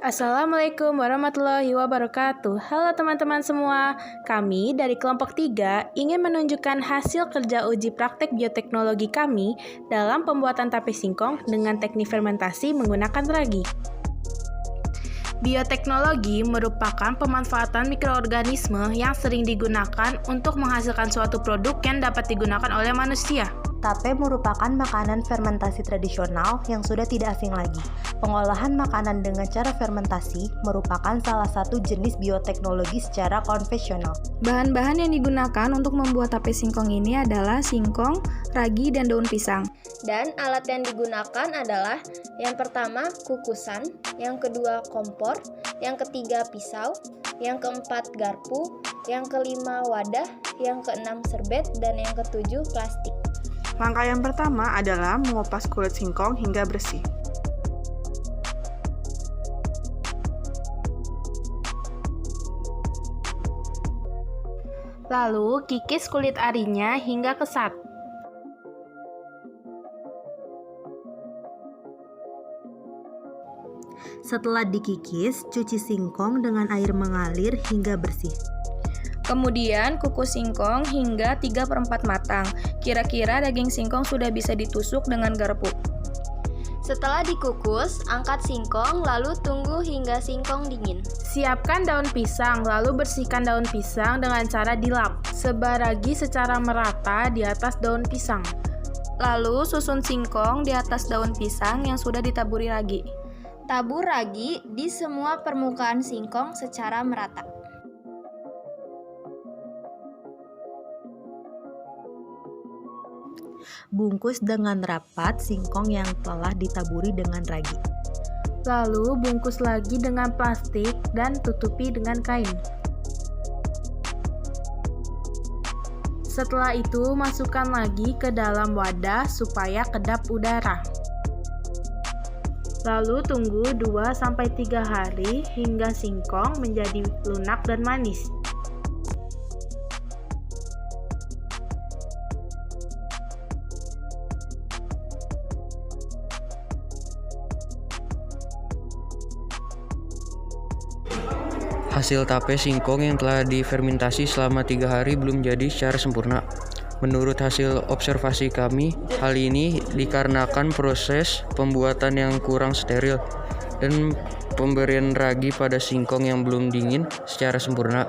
Assalamualaikum warahmatullahi wabarakatuh. Halo teman-teman semua, kami dari kelompok 3 ingin menunjukkan hasil kerja uji praktek bioteknologi kami dalam pembuatan tape singkong dengan teknik fermentasi menggunakan ragi. Bioteknologi merupakan pemanfaatan mikroorganisme yang sering digunakan untuk menghasilkan suatu produk yang dapat digunakan oleh manusia. Tape merupakan makanan fermentasi tradisional yang sudah tidak asing lagi. Pengolahan makanan dengan cara fermentasi merupakan salah satu jenis bioteknologi secara konvensional. Bahan-bahan yang digunakan untuk membuat tape singkong ini adalah singkong, ragi, dan daun pisang. Dan alat yang digunakan adalah yang pertama kukusan, yang kedua kompor, yang ketiga pisau, yang keempat garpu, yang kelima wadah, yang keenam serbet, dan yang ketujuh plastik. Langkah yang pertama adalah mengupas kulit singkong hingga bersih. Lalu, kikis kulit arinya hingga kesat. Setelah dikikis, cuci singkong dengan air mengalir hingga bersih. Kemudian kukus singkong hingga 3/4 matang. Kira-kira daging singkong sudah bisa ditusuk dengan garpu. Setelah dikukus, angkat singkong lalu tunggu hingga singkong dingin. Siapkan daun pisang, lalu bersihkan daun pisang dengan cara dilap. Sebar ragi secara merata di atas daun pisang. Lalu susun singkong di atas daun pisang yang sudah ditaburi ragi. Tabur ragi di semua permukaan singkong secara merata. Bungkus dengan rapat singkong yang telah ditaburi dengan ragi. Lalu bungkus lagi dengan plastik dan tutupi dengan kain. Setelah itu masukkan lagi ke dalam wadah supaya kedap udara. Lalu tunggu 2-3 hari hingga singkong menjadi lunak dan manis. Hasil tape singkong yang telah difermentasi selama 3 hari belum jadi secara sempurna. Menurut hasil observasi kami, hal ini dikarenakan proses pembuatan yang kurang steril dan pemberian ragi pada singkong yang belum dingin secara sempurna.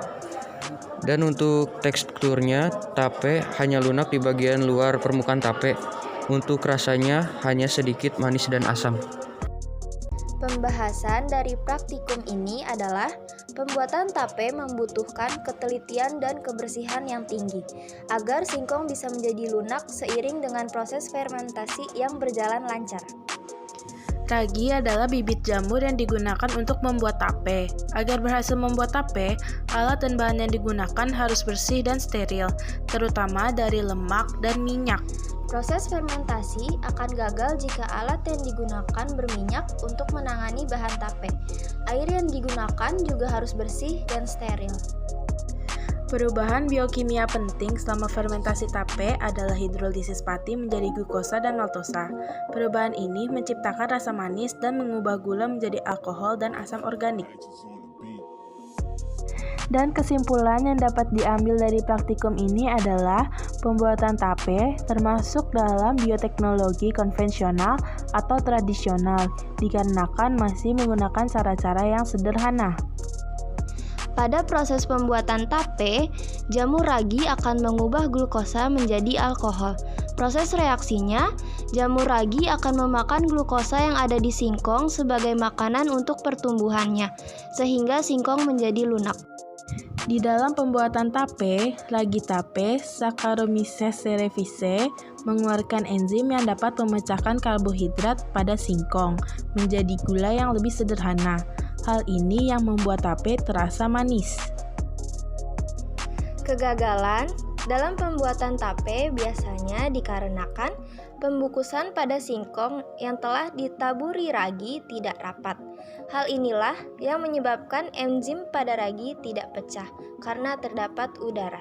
Dan untuk teksturnya, tape hanya lunak di bagian luar permukaan tape. Untuk rasanya hanya sedikit manis dan asam. Pembahasan dari praktikum ini adalah pembuatan tape membutuhkan ketelitian dan kebersihan yang tinggi agar singkong bisa menjadi lunak seiring dengan proses fermentasi yang berjalan lancar. Ragi adalah bibit jamur yang digunakan untuk membuat tape. Agar berhasil membuat tape, alat dan bahan yang digunakan harus bersih dan steril, terutama dari lemak dan minyak. Proses fermentasi akan gagal jika alat yang digunakan berminyak untuk menangani bahan tape. Air yang digunakan juga harus bersih dan steril. Perubahan biokimia penting selama fermentasi tape adalah hidrolisis pati menjadi glukosa dan maltosa. Perubahan ini menciptakan rasa manis dan mengubah gula menjadi alkohol dan asam organik. Dan kesimpulan yang dapat diambil dari praktikum ini adalah pembuatan tape termasuk dalam bioteknologi konvensional atau tradisional dikarenakan masih menggunakan cara-cara yang sederhana. Pada proses pembuatan tape, jamur ragi akan mengubah glukosa menjadi alkohol. Proses reaksinya, jamur ragi akan memakan glukosa yang ada di singkong sebagai makanan untuk pertumbuhannya, sehingga singkong menjadi lunak. Di dalam pembuatan tape, ragi tape Saccharomyces cerevisiae mengeluarkan enzim yang dapat memecahkan karbohidrat pada singkong menjadi gula yang lebih sederhana. Hal ini yang membuat tape terasa manis. Kegagalan dalam pembuatan tape biasanya dikarenakan pembukusan pada singkong yang telah ditaburi ragi tidak rapat. Hal inilah yang menyebabkan enzim pada ragi tidak pecah karena terdapat udara.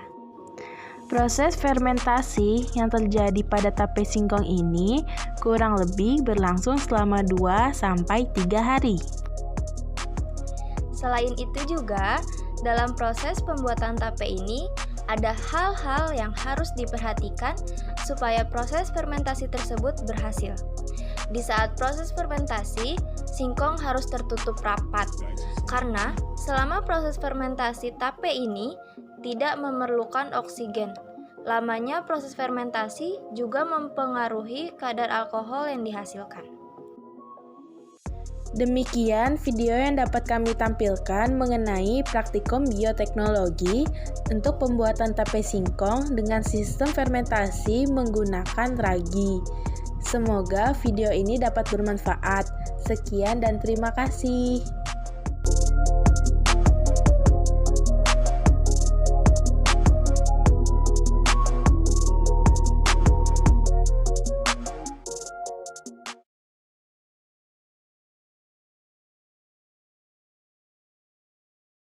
Proses fermentasi yang terjadi pada tape singkong ini kurang lebih berlangsung selama 2-3 hari. Selain itu juga, dalam proses pembuatan tape ini ada hal-hal yang harus diperhatikan supaya proses fermentasi tersebut berhasil. Di saat proses fermentasi, singkong harus tertutup rapat karena selama proses fermentasi tape ini tidak memerlukan oksigen. Lamanya proses fermentasi juga mempengaruhi kadar alkohol yang dihasilkan. Demikian video yang dapat kami tampilkan mengenai praktikum bioteknologi untuk pembuatan tape singkong dengan sistem fermentasi menggunakan ragi. Semoga video ini dapat bermanfaat. Sekian dan terima kasih.